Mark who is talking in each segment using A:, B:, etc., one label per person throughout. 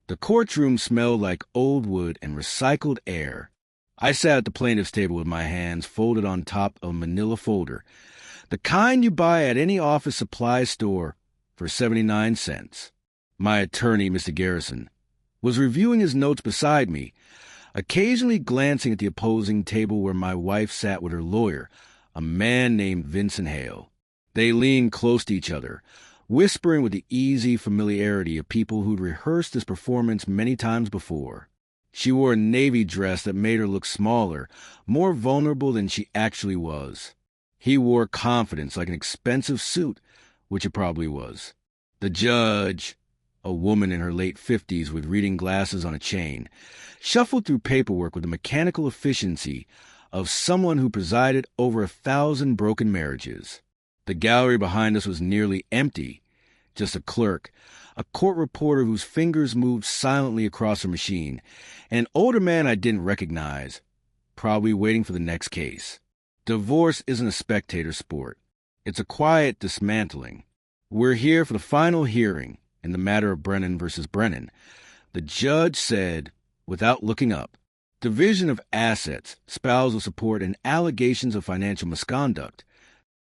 A: The courtroom smelled like old wood and recycled air. I sat at the plaintiff's table with my hands folded on top of a manila folder, the kind you buy at any office supply store for 79 cents. My attorney, Mr. Garrison, was reviewing his notes beside me, occasionally glancing at the opposing table where my wife sat with her lawyer, a man named Vincent Hale. They leaned close to each other, whispering with the easy familiarity of people who'd rehearsed this performance many times before. She wore a navy dress that made her look smaller, more vulnerable than she actually was. He wore confidence like an expensive suit, which it probably was. The judge, a woman in her late 50s with reading glasses on a chain, shuffled through paperwork with the mechanical efficiency of someone who presided over 1,000 broken marriages. The gallery behind us was nearly empty, just a clerk, a court reporter whose fingers moved silently across her machine, and an older man I didn't recognize, probably waiting for the next case. Divorce isn't a spectator sport. It's a quiet dismantling. We're here for the final hearing in the matter of Brennan versus Brennan. The judge said, without looking up, division of assets, spousal support, and allegations of financial misconduct.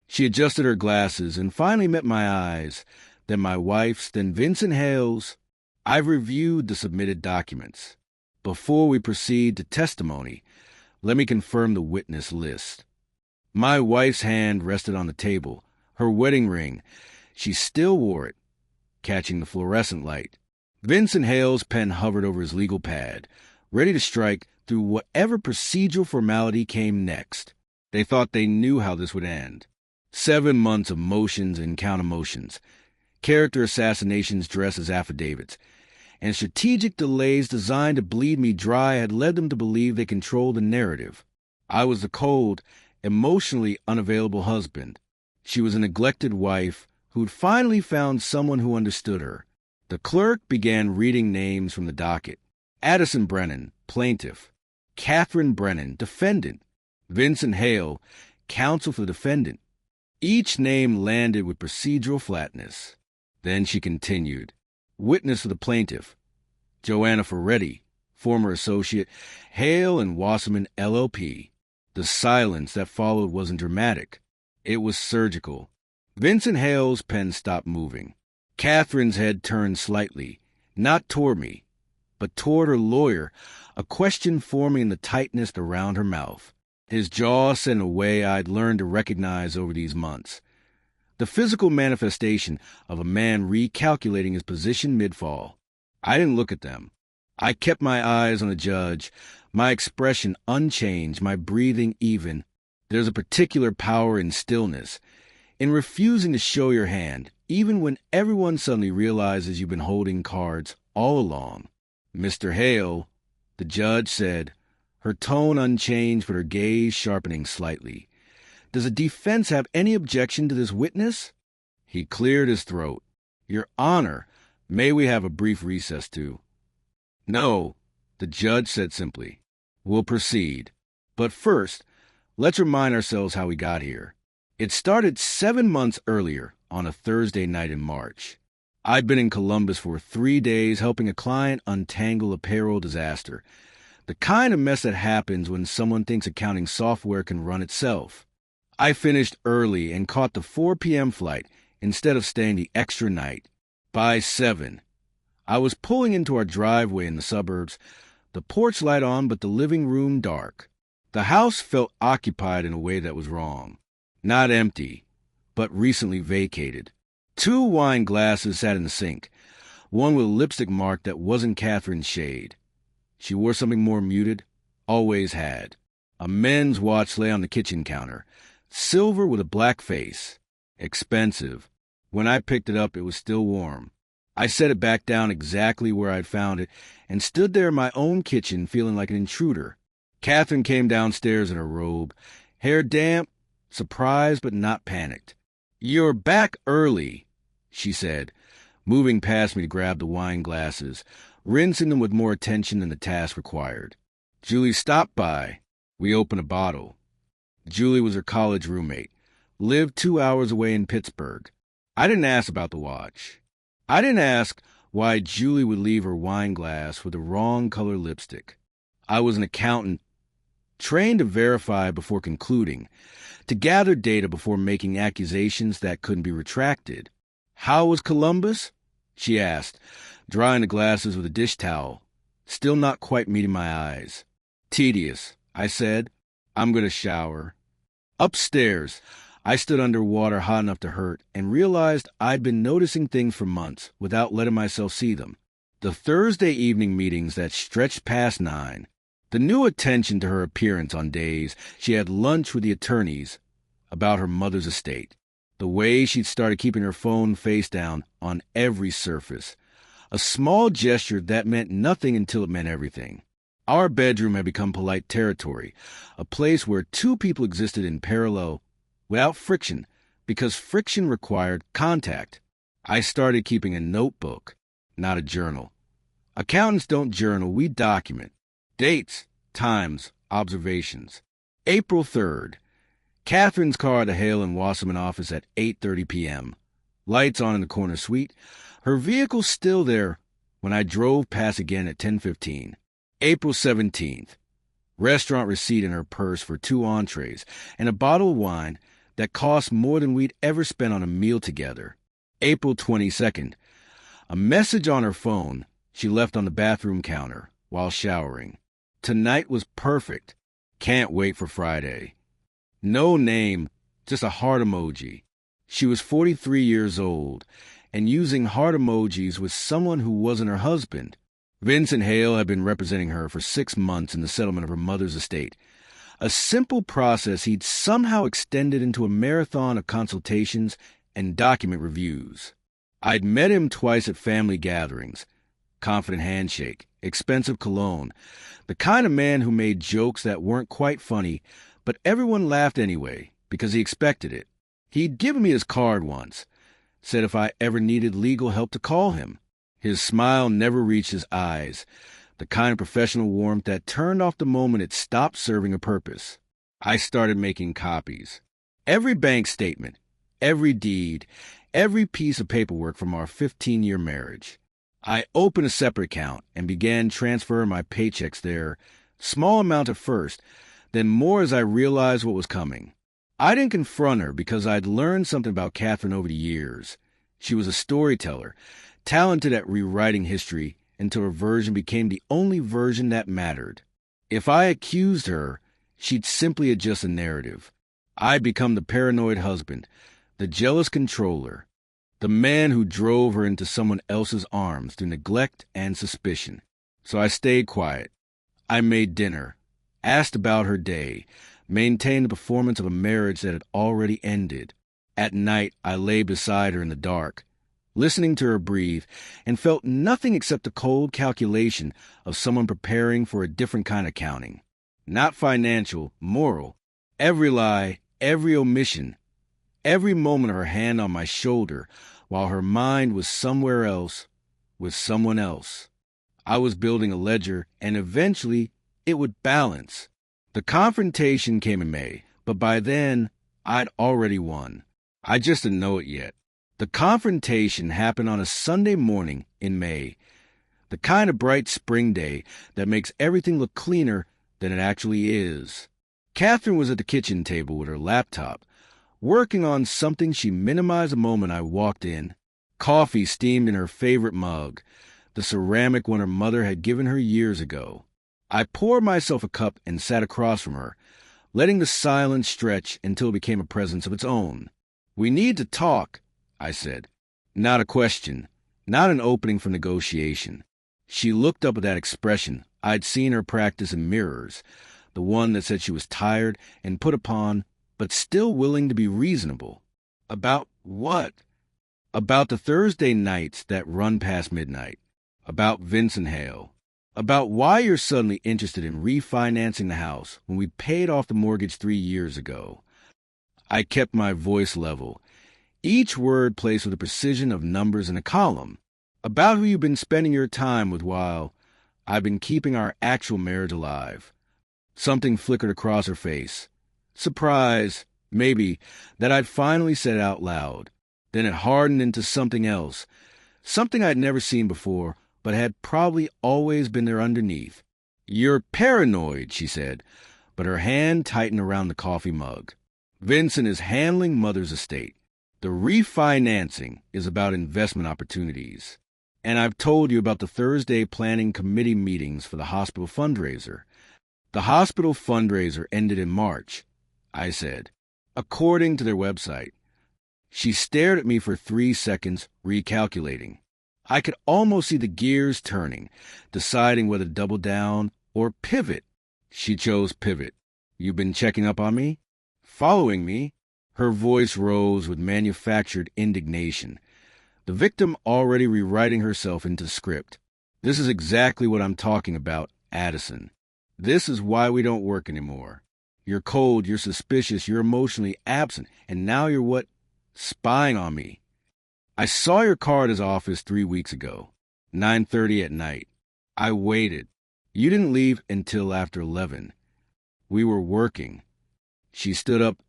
A: She adjusted her glasses and finally met my eyes, then my wife's, then Vincent Hale's. I've reviewed the submitted documents. Before we proceed to testimony, let me confirm the witness list. My wife's hand rested on the table, her wedding ring. She still wore it, catching the fluorescent light. Vincent Hale's pen hovered over his legal pad, ready to strike through whatever procedural formality came next. They thought they knew how this would end. 7 months of motions and counter-motions, character assassinations dressed as affidavits, and strategic delays designed to bleed me dry had led them to believe they controlled the narrative. I was the cold, emotionally unavailable husband. She was a neglected wife who'd finally found someone who understood her. The clerk began reading names from the docket. Eddison Brennan, plaintiff. Katherine Brennan, defendant. Vincent Hale, counsel for the defendant. Each name landed with procedural flatness. Then she continued. Witness for the plaintiff. Joanna Ferretti, former associate, Hale and Wasserman, LLP. The silence that followed wasn't dramatic. It was surgical. Vincent Hale's pen stopped moving. Katherine's head turned slightly, not toward me, but toward her lawyer, a question forming in the tightness around her mouth. His jaw set in a way I'd learned to recognize over these months. The physical manifestation of a man recalculating his position mid-fall. I didn't look at them. I kept my eyes on the judge, my expression unchanged, my breathing even. There's a particular power in stillness, in refusing to show your hand, even when everyone suddenly realizes you've been holding cards all along. Mr. Hale, the judge said, her tone unchanged but her gaze sharpening slightly. Does the defense have any objection to this witness? He cleared his throat. Your Honor, may we have a brief recess too? No, the judge said simply. We'll proceed. But first, let's remind ourselves how we got here. It started 7 months earlier on a Thursday night in March. I'd been in Columbus for 3 days helping a client untangle a payroll disaster, the kind of mess that happens when someone thinks accounting software can run itself. I finished early and caught the 4 p.m. flight instead of staying the extra night. By 7, I was pulling into our driveway in the suburbs, the porch light on but the living room dark. The house felt occupied in a way that was wrong. Not empty, but recently vacated. 2 wine glasses sat in the sink, one with a lipstick mark that wasn't Katherine's shade. She wore something more muted, always had. A men's watch lay on the kitchen counter, silver with a black face. Expensive. When I picked it up, it was still warm. I set it back down exactly where I'd found it and stood there in my own kitchen feeling like an intruder. Katherine came downstairs in her robe, hair damp, surprised but not panicked. You're back early, she said, moving past me to grab the wine glasses, rinsing them with more attention than the task required. Julie stopped by. We opened a bottle. Julie was her college roommate, lived 2 hours away in Pittsburgh. I didn't ask about the watch. I didn't ask Why Julie would leave her wine glass with the wrong color lipstick. I was an accountant, trained to verify before concluding, to gather data before making accusations that couldn't be retracted. How was Columbus? She asked, drying the glasses with a dish towel, still not quite meeting my eyes. Tedious, I said. I'm going to shower. Upstairs, I stood under water hot enough to hurt and realized I'd been noticing things for months without letting myself see them. The Thursday evening meetings that stretched past 9, the new attention to her appearance on days she had lunch with the attorneys about her mother's estate, the way she'd started keeping her phone face down on every surface, a small gesture that meant nothing until it meant everything. Our bedroom had become polite territory, a place where two people existed in parallel, without friction, because friction required contact. I started keeping a notebook, not a journal. Accountants don't journal, we document. Dates, times, observations. April 3rd. Katherine's car at the Hale and Wasserman office at 8:30 p.m. Lights on in the corner suite. Her vehicle still there when I drove past again at 10:15. April 17th. Restaurant receipt in her purse for 2 entrees and a bottle of wine that cost more than we'd ever spent on a meal together. April 22nd. A message on her phone she left on the bathroom counter while showering. Tonight was perfect. Can't wait for Friday. No name, just a heart emoji. She was 43 years old and using heart emojis with someone who wasn't her husband. Vincent Hale had been representing her for 6 months in the settlement of her mother's estate, a simple process he'd somehow extended into a marathon of consultations and document reviews. I'd met him twice at family gatherings, confident handshake, expensive cologne, the kind of man who made jokes that weren't quite funny, but everyone laughed anyway because he expected it. He'd given me his card once, said if I ever needed legal help to call him. His smile never reached his eyes, the kind of professional warmth that turned off the moment it stopped serving a purpose. I started making copies. Every bank statement, every deed, every piece of paperwork from our 15-year marriage. I opened a separate account and began transferring my paychecks there, small amount at first, then more as I realized what was coming. I didn't confront her because I'd learned something about Katherine over the years. She was a storyteller, talented at rewriting history until her version became the only version that mattered. If I accused her, she'd simply adjust the narrative. I'd become the paranoid husband, the jealous controller, the man who drove her into someone else's arms through neglect and suspicion. So I stayed quiet. I made dinner, asked about her day, maintained the performance of a marriage that had already ended. At night, I lay beside her in the dark, listening to her breathe, and felt nothing except the cold calculation of someone preparing for a different kind of counting. Not financial, moral. Every lie, every omission, every moment of her hand on my shoulder, while her mind was somewhere else, with someone else. I was building a ledger, and eventually it would balance. The confrontation came in May, but by then I'd already won. I just didn't know it yet. The confrontation happened on a Sunday morning in May, the kind of bright spring day that makes everything look cleaner than it actually is. Katherine was at the kitchen table with her laptop, working on something she minimized the moment I walked in. Coffee steamed in her favorite mug, the ceramic one her mother had given her years ago. I poured myself a cup and sat across from her, letting the silence stretch until it became a presence of its own. "We need to talk," I said. Not a question, not an opening for negotiation. She looked up with that expression I'd seen her practice in mirrors, the one that said she was tired and put upon, but still willing to be reasonable. About what? About the Thursday nights that run past midnight. About Vincent Hale. About why you're suddenly interested in refinancing the house when we paid off the mortgage 3 years ago. I kept my voice level, each word placed with the precision of numbers in a column. About who you've been spending your time with while I've been keeping our actual marriage alive. Something flickered across her face. Surprise, maybe, that I'd finally said it out loud. Then it hardened into something else, something I'd never seen before, but had probably always been there underneath. "You're paranoid," she said, but her hand tightened around the coffee mug. "Vincent is handling Mother's estate. The refinancing is about investment opportunities. And I've told you about the Thursday planning committee meetings for the hospital fundraiser. The hospital fundraiser ended in March," I said, "according to their website." She stared at me for 3 seconds, recalculating. I could almost see the gears turning, deciding whether to double down or pivot. She chose pivot. "You've been checking up on me? Following me?" Her voice rose with manufactured indignation. The victim already rewriting herself into the script. "This is exactly what I'm talking about, Addison. This is why we don't work anymore. You're cold, you're suspicious, you're emotionally absent, and now you're what? Spying on me. I saw your car at his office 3 weeks ago, 9:30 at night. I waited. You didn't leave until after 11. We were working." She stood up,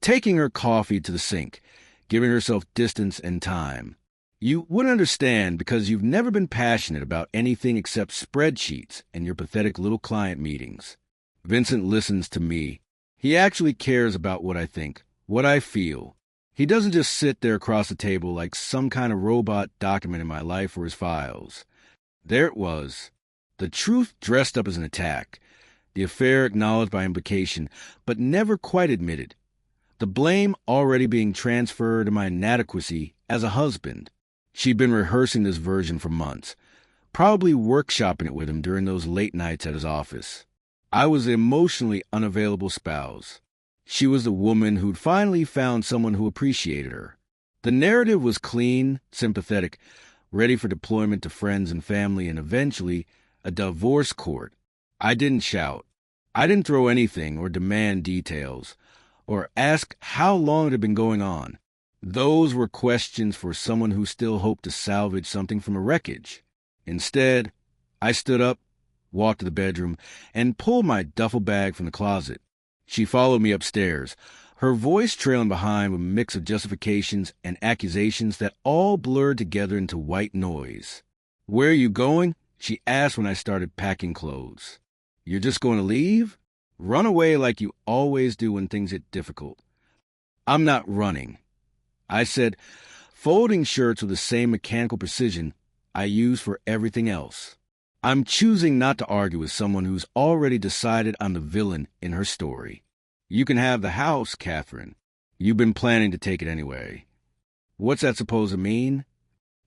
A: taking her coffee to the sink, giving herself distance and time. "You wouldn't understand because you've never been passionate about anything except spreadsheets and your pathetic little client meetings. Vincent listens to me. He actually cares about what I think, what I feel. He doesn't just sit there across the table like some kind of robot documenting my life or his files." There it was. The truth dressed up as an attack. The affair acknowledged by implication, but never quite admitted. The blame already being transferred to my inadequacy as a husband. She'd been rehearsing this version for months, probably workshopping it with him during those late nights at his office. I was the emotionally unavailable spouse. She was the woman who'd finally found someone who appreciated her. The narrative was clean, sympathetic, ready for deployment to friends and family, and eventually a divorce court. I didn't shout. I didn't throw anything or demand details, or ask how long it had been going on. Those were questions for someone who still hoped to salvage something from a wreckage. Instead, I stood up, walked to the bedroom, and pulled my duffel bag from the closet. She followed me upstairs, her voice trailing behind with a mix of justifications and accusations that all blurred together into white noise. "Where are you going?" she asked when I started packing clothes. "You're just going to leave? Run away like you always do when things get difficult." "I'm not running," I said, folding shirts with the same mechanical precision I use for everything else. "I'm choosing not to argue with someone who's already decided I'm the villain in her story. You can have the house, Katherine. You've been planning to take it anyway." "What's that supposed to mean?"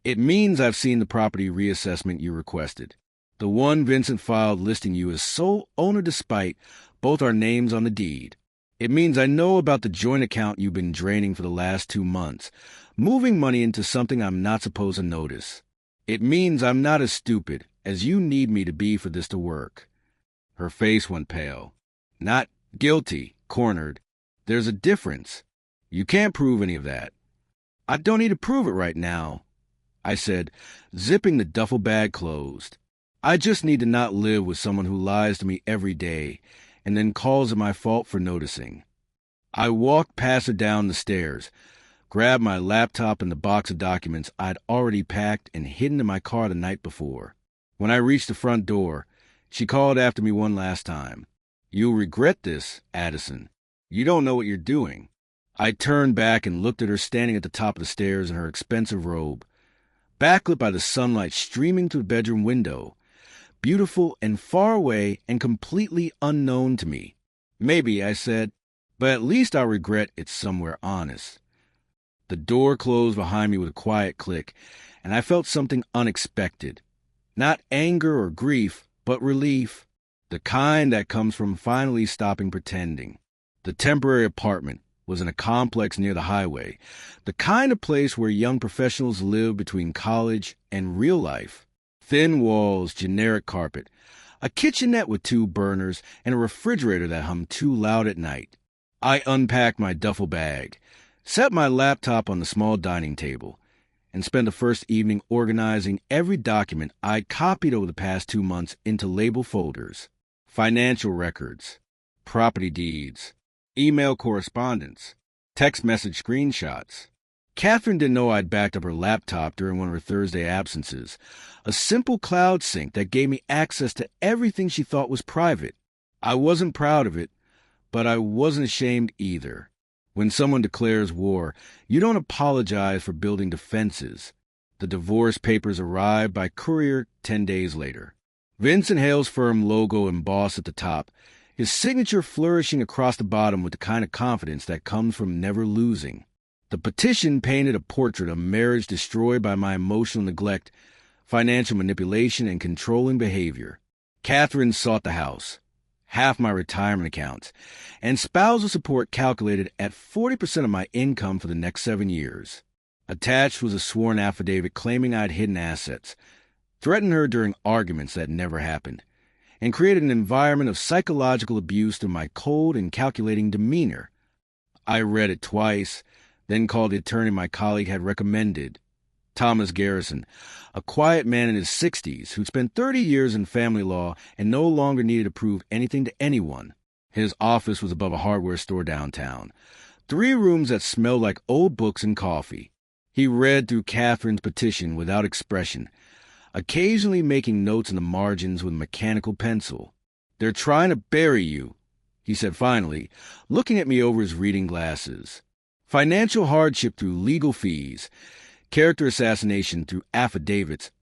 A: "It means I've seen the property reassessment you requested. The one Vincent filed listing you as sole owner despite both our names on the deed. It means I know about the joint account you've been draining for the last 2 months, moving money into something I'm not supposed to notice. It means I'm not as stupid as you need me to be for this to work." Her face went pale. "Not guilty, cornered. There's a difference. You can't prove any of that." "I don't need to prove it right now," I said, zipping the duffel bag closed. "I just need to not live with someone who lies to me every day and then calls it my fault for noticing." I walked past her down the stairs, grabbed my laptop and the box of documents I'd already packed and hidden in my car the night before. When I reached the front door, she called after me one last time. "You'll regret this, Addison. You don't know what you're doing." I turned back and looked at her standing at the top of the stairs in her expensive robe, backlit by the sunlight streaming through the bedroom window, beautiful and far away and completely unknown to me. "Maybe," I said, "but at least I'll regret it's somewhere honest." The door closed behind me with a quiet click, and I felt something unexpected. Not anger or grief, but relief. The kind that comes from finally stopping pretending. The temporary apartment was in a complex near the highway, the kind of place where young professionals live between college and real life. Thin walls, generic carpet, a kitchenette with 2 burners, and a refrigerator that hummed too loud at night. I unpacked my duffel bag, set my laptop on the small dining table, and spent the first evening organizing every document I'd copied over the past 2 months into label folders. Financial records, property deeds, email correspondence, text message screenshots. Katherine didn't know I'd backed up her laptop during one of her Thursday absences. A simple cloud sync that gave me access to everything she thought was private. I wasn't proud of it, but I wasn't ashamed either. When someone declares war, you don't apologize for building defenses. The divorce papers arrived by courier 10 days later. Vincent Hale's firm logo embossed at the top, his signature flourishing across the bottom with the kind of confidence that comes from never losing. The petition painted a portrait of marriage destroyed by my emotional neglect, financial manipulation, and controlling behavior. Katherine sought the house, half my retirement accounts, and spousal support calculated at 40% of my income for the next 7 years. Attached was a sworn affidavit claiming I'd hidden assets, threatened her during arguments that never happened, and created an environment of psychological abuse through my cold and calculating demeanor. I read it twice, then called the attorney my colleague had recommended, Thomas Garrison, a quiet man in his 60s who'd spent 30 years in family law and no longer needed to prove anything to anyone. His office was above a hardware store downtown, 3 rooms that smelled like old books and coffee. He read through Katherine's petition without expression, occasionally making notes in the margins with a mechanical pencil. "They're trying to bury you," he said finally, looking at me over his reading glasses. "Financial hardship through legal fees, character assassination through affidavits,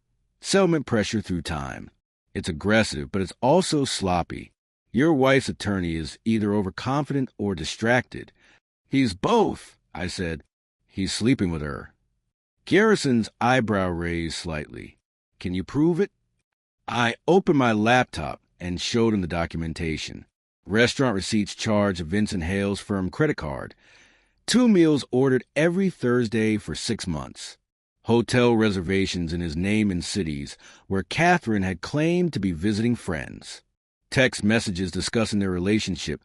A: settlement pressure through time. It's aggressive, but it's also sloppy. Your wife's attorney is either overconfident or distracted." "He's both," I said. "He's sleeping with her." Garrison's eyebrow raised slightly. "Can you prove it?" I opened my laptop and showed him the documentation. Restaurant receipts charged a Vincent Hale's firm credit card. 2 meals ordered every Thursday for 6 months. Hotel reservations in his name in cities where Katherine had claimed to be visiting friends. Text messages discussing their relationship,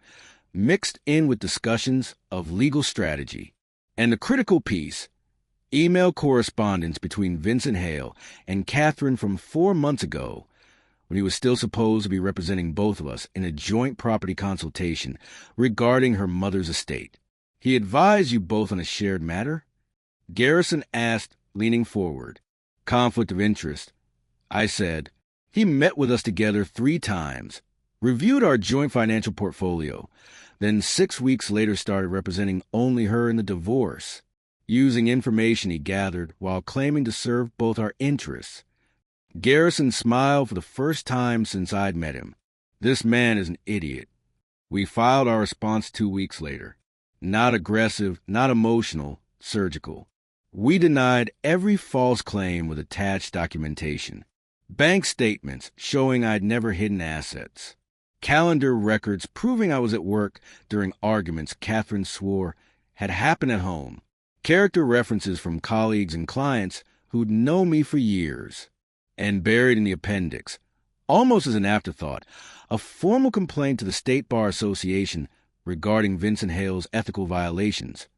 A: mixed in with discussions of legal strategy. And the critical piece, email correspondence between Vincent Hale and Katherine from 4 months ago, when he was still supposed to be representing both of us in a joint property consultation regarding her mother's estate. "He advised you both on a shared matter?" Garrison asked, leaning forward. "Conflict of interest." I said. "He met with us together 3 times, reviewed our joint financial portfolio, then 6 weeks later started representing only her in the divorce, using information he gathered while claiming to serve both our interests." Garrison smiled for the first time since I'd met him. "This man is an idiot." We filed our response 2 weeks later. Not aggressive, not emotional, surgical. We denied every false claim with attached documentation. Bank statements showing I'd never hidden assets. Calendar records proving I was at work during arguments Katherine swore had happened at home. Character references from colleagues and clients who'd known me for years. And buried in the appendix, almost as an afterthought, a formal complaint to the State Bar Association regarding Vincent Hale's ethical violations,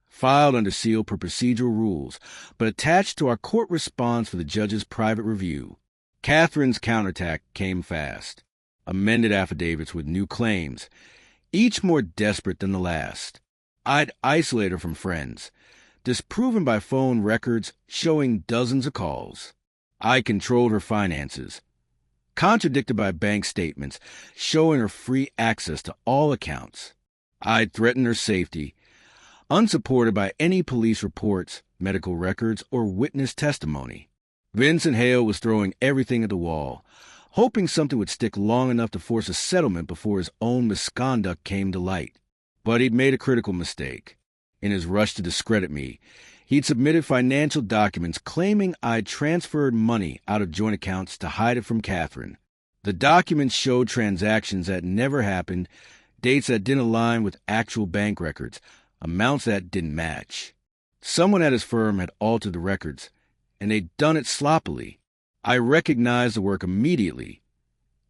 A: filed under seal per procedural rules, but attached to our court response for the judge's private review. Katherine's counterattack came fast. Amended affidavits with new claims, each more desperate than the last. I'd isolate her from friends, disproven by phone records showing dozens of calls. I controlled her finances, contradicted by bank statements showing her free access to all accounts. I'd threatened her safety, unsupported by any police reports, medical records, or witness testimony. Vincent Hale was throwing everything at the wall, hoping something would stick long enough to force a settlement before his own misconduct came to light. But he'd made a critical mistake. In his rush to discredit me, he'd submitted financial documents claiming I'd transferred money out of joint accounts to hide it from Katherine. The documents showed transactions that never happened, dates that didn't align with actual bank records, amounts that didn't match. Someone at his firm had altered the records, and they'd done it sloppily. I recognized the work immediately.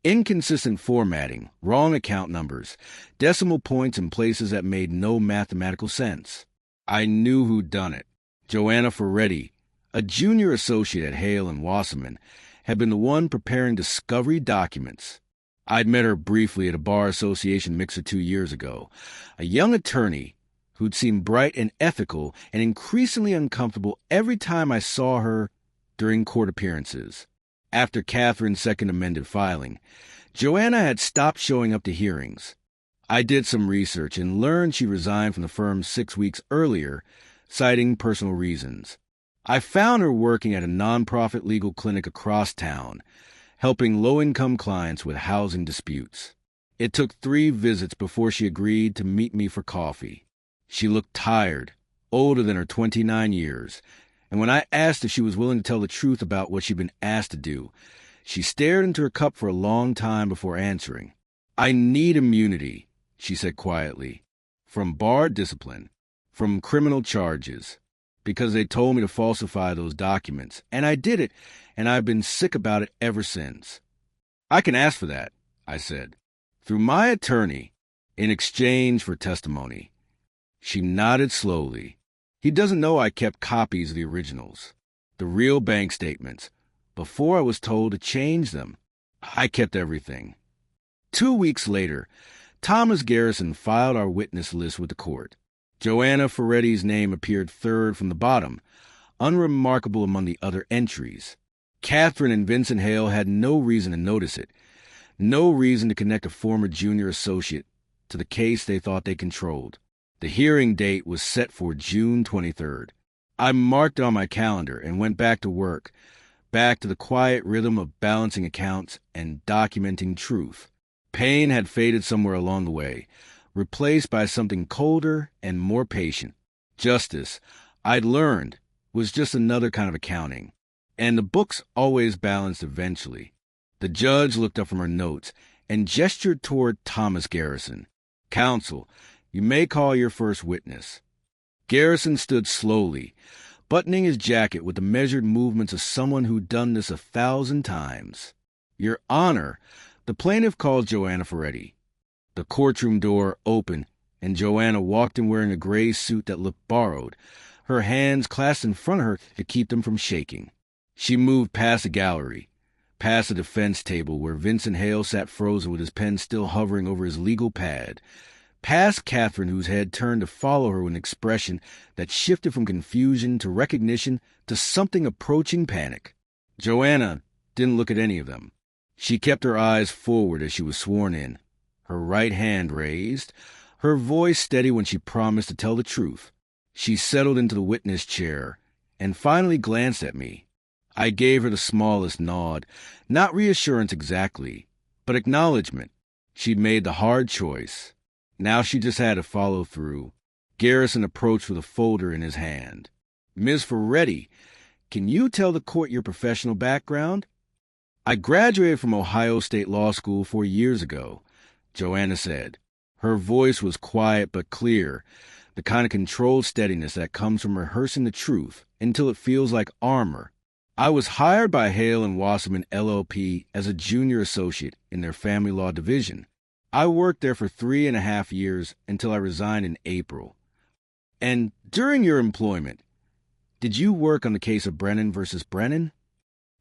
A: Inconsistent formatting, wrong account numbers, decimal points in places that made no mathematical sense. I knew who'd done it. Joanna Ferretti, a junior associate at Hale and Wasserman, had been the one preparing discovery documents. I'd met her briefly at a bar association mixer 2 years ago, a young attorney who'd seemed bright and ethical and increasingly uncomfortable every time I saw her during court appearances. After Katherine's second amended filing, Joanna had stopped showing up to hearings. I did some research and learned she resigned from the firm 6 weeks earlier, citing personal reasons. I found her working at a nonprofit legal clinic across town, helping low-income clients with housing disputes. It took 3 visits before she agreed to meet me for coffee. She looked tired, older than her 29 years, and when I asked if she was willing to tell the truth about what she'd been asked to do, she stared into her cup for a long time before answering. "I need immunity," she said quietly, "from bar discipline, from criminal charges, because they told me to falsify those documents, and I did it, and I've been sick about it ever since." "I can ask for that," I said, "through my attorney, in exchange for testimony." She nodded slowly. "He doesn't know I kept copies of the originals, the real bank statements, before I was told to change them. I kept everything." 2 weeks later, Thomas Garrison filed our witness list with the court. Joanna Ferretti's name appeared third from the bottom, unremarkable among the other entries. Katherine and Vincent Hale had no reason to notice it, no reason to connect a former junior associate to the case they thought they controlled. The hearing date was set for June 23rd. I marked it on my calendar and went back to work, back to the quiet rhythm of balancing accounts and documenting truth. Pain had faded somewhere along the way, replaced by something colder and more patient. Justice, I'd learned, was just another kind of accounting, and the books always balanced eventually. The judge looked up from her notes and gestured toward Thomas Garrison. "Counsel, you may call your first witness." Garrison stood slowly, buttoning his jacket with the measured movements of someone who'd done this 1,000 times. "Your Honor, the plaintiff calls Joanna Ferretti." The courtroom door opened, and Joanna walked in wearing a gray suit that looked borrowed, her hands clasped in front of her to keep them from shaking. She moved past the gallery, past the defense table where Vincent Hale sat frozen with his pen still hovering over his legal pad, past Katherine, whose head turned to follow her with an expression that shifted from confusion to recognition to something approaching panic. Joanna didn't look at any of them. She kept her eyes forward as she was sworn in, her right hand raised, her voice steady when she promised to tell the truth. She settled into the witness chair and finally glanced at me. I gave her the smallest nod, not reassurance exactly, but acknowledgement. She'd made the hard choice. Now she just had to follow through. Garrison approached with a folder in his hand. "Ms. Ferretti, can you tell the court your professional background?" "I graduated from Ohio State Law School 4 years ago," Joanna said. Her voice was quiet but clear, the kind of controlled steadiness that comes from rehearsing the truth until it feels like armor. "I was hired by Hale and Wasserman LLP as a junior associate in their family law division. I worked there for 3.5 years until I resigned in April." "And during your employment, did you work on the case of Brennan versus Brennan?"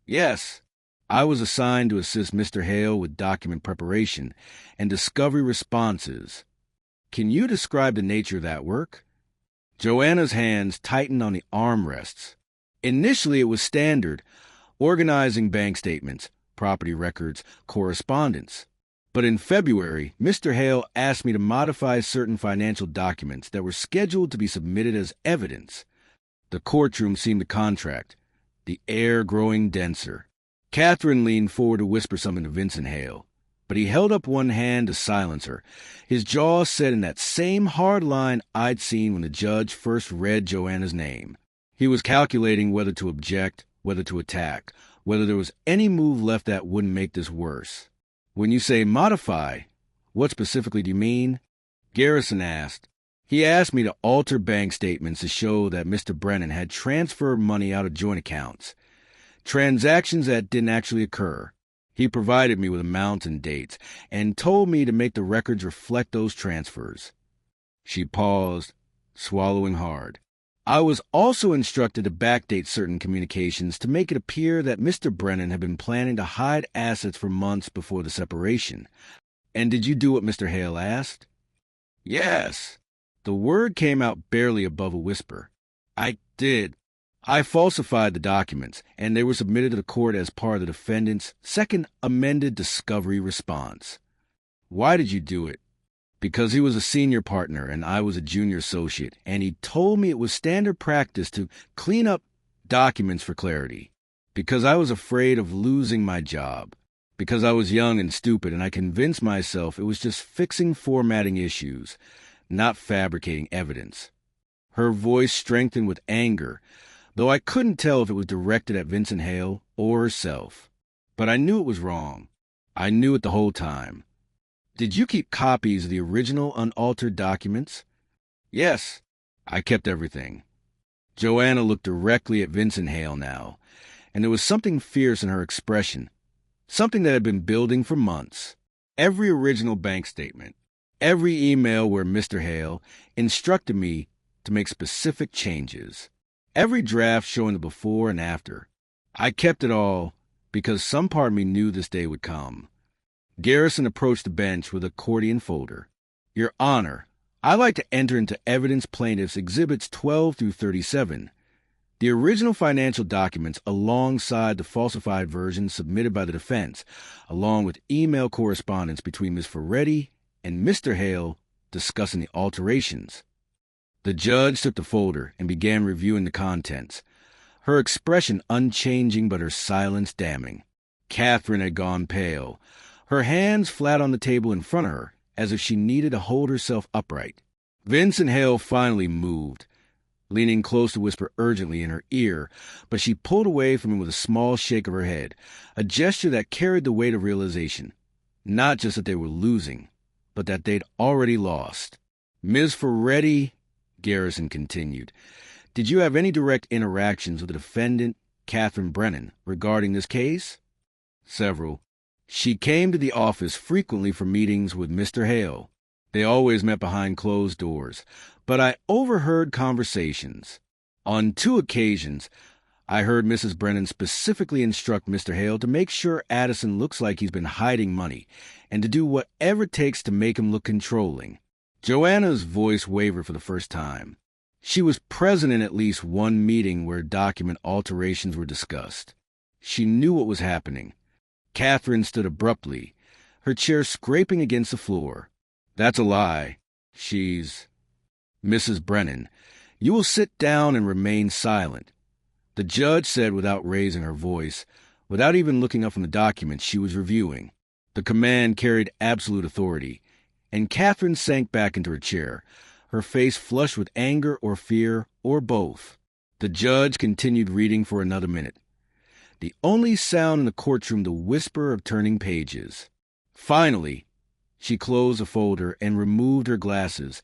A: "Yes. I was assigned to assist Mr. Hale with document preparation and discovery responses." "Can you describe the nature of that work?" Joanna's hands tightened on the armrests. "Initially, it was standard, organizing bank statements, property records, correspondence. But in February, Mr. Hale asked me to modify certain financial documents that were scheduled to be submitted as evidence." The courtroom seemed to contract, the air growing denser. Katherine leaned forward to whisper something to Vincent Hale, but he held up one hand to silence her, his jaw set in that same hard line I'd seen when the judge first read Joanna's name. He was calculating whether to object, whether to attack, whether there was any move left that wouldn't make this worse. "When you say modify, what specifically do you mean?" Garrison asked. "He asked me to alter bank statements to show that Mr. Brennan had transferred money out of joint accounts, transactions that didn't actually occur. He provided me with amounts and dates and told me to make the records reflect those transfers." She paused, swallowing hard. "I was also instructed to backdate certain communications to make it appear that Mr. Brennan had been planning to hide assets for months before the separation." "And did you do what Mr. Hale asked?" "Yes." The word came out barely above a whisper. I did. I falsified the documents, and they were submitted to the court as part of the defendant's second amended discovery response. Why did you do it? Because he was a senior partner and I was a junior associate, and he told me it was standard practice to clean up documents for clarity. Because I was afraid of losing my job. Because I was young and stupid, and I convinced myself it was just fixing formatting issues, not fabricating evidence. Her voice strengthened with anger, though I couldn't tell if it was directed at Vincent Hale or herself. But I knew it was wrong. I knew it the whole time. Did you keep copies of the original unaltered documents? Yes, I kept everything. Joanna looked directly at Vincent Hale now, and there was something fierce in her expression, something that had been building for months. Every original bank statement, every email where Mr. Hale instructed me to make specific changes, every draft showing the before and after. I kept it all because some part of me knew this day would come. Garrison approached the bench with an accordion folder. Your Honor, I'd like to enter into evidence plaintiffs Exhibits 12 through 37. The original financial documents alongside the falsified version submitted by the defense, along with email correspondence between Ms. Ferretti and Mr. Hale discussing the alterations. The judge took the folder and began reviewing the contents, her expression unchanging but her silence damning. Katherine had gone pale, her hands flat on the table in front of her, as if she needed to hold herself upright. Vincent Hale finally moved, leaning close to whisper urgently in her ear, but she pulled away from him with a small shake of her head, a gesture that carried the weight of realization, not just that they were losing, but that they'd already lost. Ms. Ferretti, Garrison continued, did you have any direct interactions with the defendant, Eddison Brennan, regarding this case? Several. She came to the office frequently for meetings with Mr. Hale. They always met behind closed doors, but I overheard conversations. On 2 occasions, I heard Mrs. Brennan specifically instruct Mr. Hale to make sure Addison looks like he's been hiding money, and to do whatever it takes to make him look controlling. Joanna's voice wavered for the first time. She was present in at least one meeting where document alterations were discussed. She knew what was happening. Katherine stood abruptly, her chair scraping against the floor. That's a lie. She's... Mrs. Brennan, you will sit down and remain silent. The judge said without raising her voice, without even looking up from the documents she was reviewing. The command carried absolute authority, and Katherine sank back into her chair, her face flushed with anger or fear, or both. The judge continued reading for another minute. The only sound in the courtroom the whisper of turning pages. Finally, she closed the folder and removed her glasses,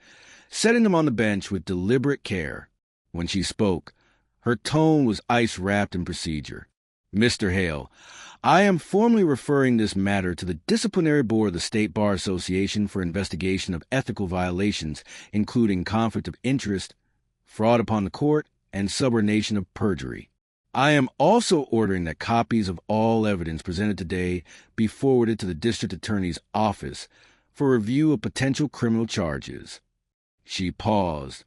A: setting them on the bench with deliberate care. When she spoke, her tone was ice-wrapped in procedure. Mr. Hale, I am formally referring this matter to the Disciplinary Board of the State Bar Association for investigation of ethical violations, including conflict of interest, fraud upon the court, and subornation of perjury. I am also ordering that copies of all evidence presented today be forwarded to the District Attorney's office for review of potential criminal charges. She paused,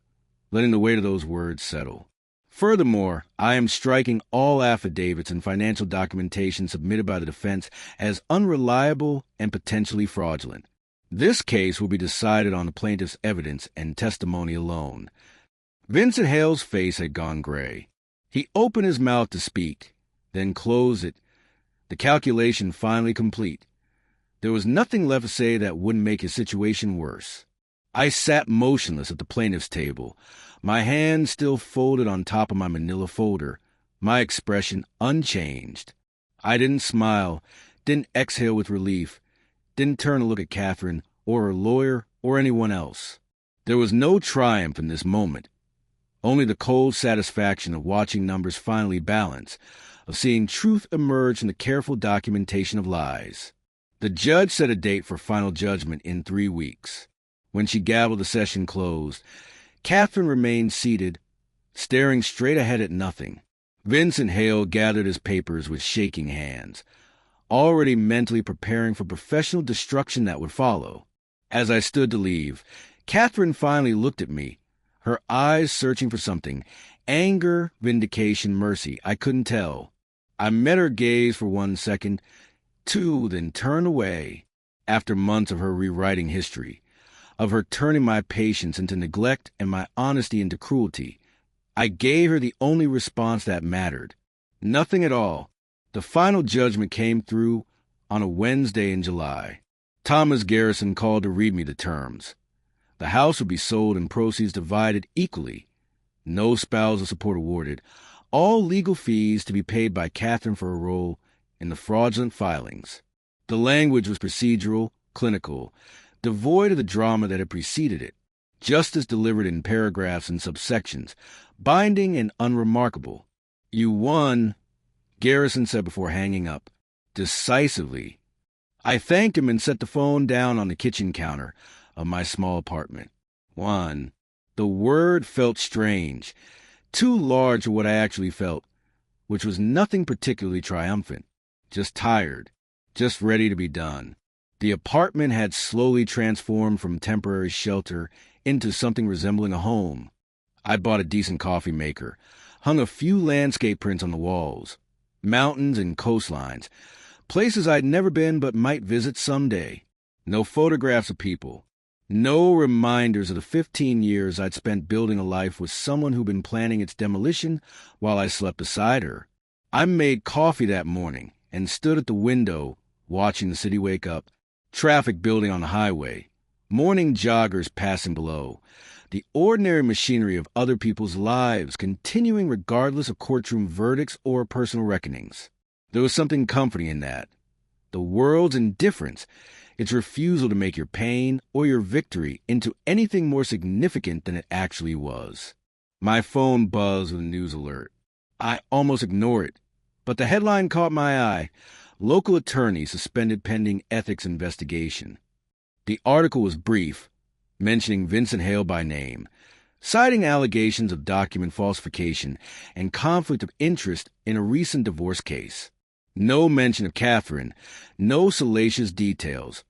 A: letting the weight of those words settle. Furthermore, I am striking all affidavits and financial documentation submitted by the defense as unreliable and potentially fraudulent. This case will be decided on the plaintiff's evidence and testimony alone. Vincent Hale's face had gone gray. He opened his mouth to speak, then closed it, the calculation finally complete. There was nothing left to say that wouldn't make his situation worse. I sat motionless at the plaintiff's table, my hands still folded on top of my manila folder, my expression unchanged. I didn't smile, didn't exhale with relief, didn't turn to look at Katherine or her lawyer or anyone else. There was no triumph in this moment. Only the cold satisfaction of watching numbers finally balance, of seeing truth emerge from the careful documentation of lies. The judge set a date for final judgment in 3 weeks. When she gavelled the session closed, Katherine remained seated, staring straight ahead at nothing. Vincent Hale gathered his papers with shaking hands, already mentally preparing for professional destruction that would follow. As I stood to leave, Katherine finally looked at me, her eyes searching for something. Anger, vindication, mercy. I couldn't tell. I met her gaze for 1 second, 2, then turned away. After months of her rewriting history, of her turning my patience into neglect and my honesty into cruelty, I gave her the only response that mattered. Nothing at all. The final judgment came through on a Wednesday in July. Thomas Garrison called to read me the terms. The house would be sold and proceeds divided equally. No spousal support awarded. All legal fees to be paid by Katherine for her role in the fraudulent filings. The language was procedural, clinical, devoid of the drama that had preceded it. Justice delivered in paragraphs and subsections, binding and unremarkable. You won, Garrison said before hanging up, decisively. I thanked him and set the phone down on the kitchen counter of my small apartment. Won. The word felt strange, too large for what I actually felt, which was nothing particularly triumphant, just tired, just ready to be done. The apartment had slowly transformed from temporary shelter into something resembling a home. I bought a decent coffee maker, hung a few landscape prints on the walls, mountains and coastlines, places I'd never been but might visit someday. No photographs of people. No reminders of the 15 years I'd spent building a life with someone who'd been planning its demolition while I slept beside her. I made coffee that morning and stood at the window watching the city wake up, traffic building on the highway, morning joggers passing below, the ordinary machinery of other people's lives continuing regardless of courtroom verdicts or personal reckonings. There was something comforting in that. The world's indifference, its refusal to make your pain or your victory into anything more significant than it actually was. My phone buzzed with a news alert. I almost ignored it, but the headline caught my eye. Local attorney suspended pending ethics investigation. The article was brief, mentioning Vincent Hale by name, citing allegations of document falsification and conflict of interest in a recent divorce case. No mention of Katherine, no salacious details,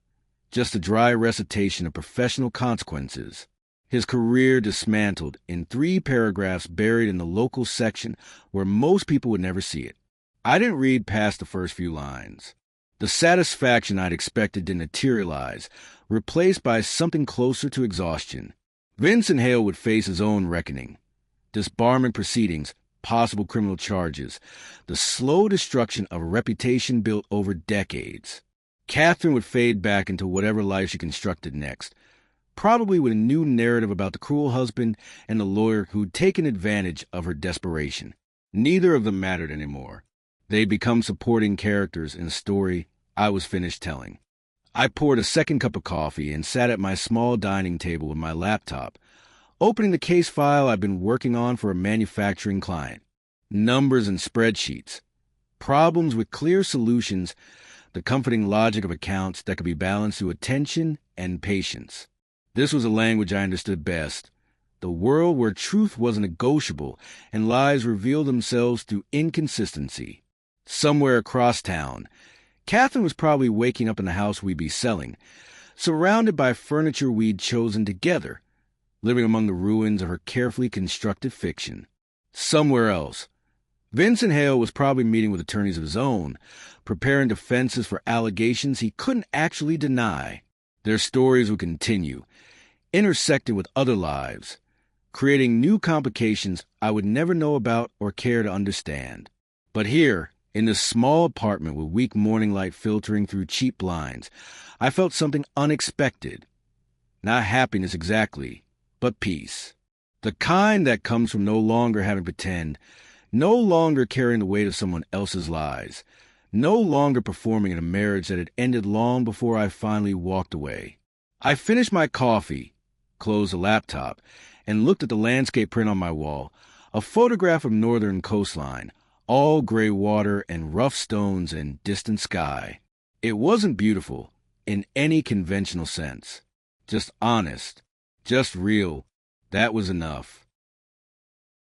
A: just a dry recitation of professional consequences. His career dismantled in 3 paragraphs buried in the local section where most people would never see it. I didn't read past the first few lines. The satisfaction I'd expected didn't materialize, replaced by something closer to exhaustion. Vincent Hale would face his own reckoning. Disbarment proceedings, possible criminal charges, the slow destruction of a reputation built over decades. Katherine would fade back into whatever life she constructed next, probably with a new narrative about the cruel husband and the lawyer who'd taken advantage of her desperation. Neither of them mattered anymore. They'd become supporting characters in a story I was finished telling. I poured a second cup of coffee and sat at my small dining table with my laptop, opening the case file I'd been working on for a manufacturing client. Numbers and spreadsheets. Problems with clear solutions, the comforting logic of accounts that could be balanced through attention and patience. This was a language I understood best. The world where truth wasn't negotiable and lies revealed themselves through inconsistency. Somewhere across town, Katherine was probably waking up in the house we'd be selling, surrounded by furniture we'd chosen together, living among the ruins of her carefully constructed fiction. Somewhere else, Vincent Hale was probably meeting with attorneys of his own, preparing defenses for allegations he couldn't actually deny. Their stories would continue, intersecting with other lives, creating new complications I would never know about or care to understand. But here, in this small apartment with weak morning light filtering through cheap blinds, I felt something unexpected. Not happiness exactly, but peace. The kind that comes from no longer having to pretend, no longer carrying the weight of someone else's lies, no longer performing in a marriage that had ended long before I finally walked away. I finished my coffee, closed the laptop, and looked at the landscape print on my wall, a photograph of northern coastline, all gray water and rough stones and distant sky. It wasn't beautiful in any conventional sense. Just honest, just real. That was enough.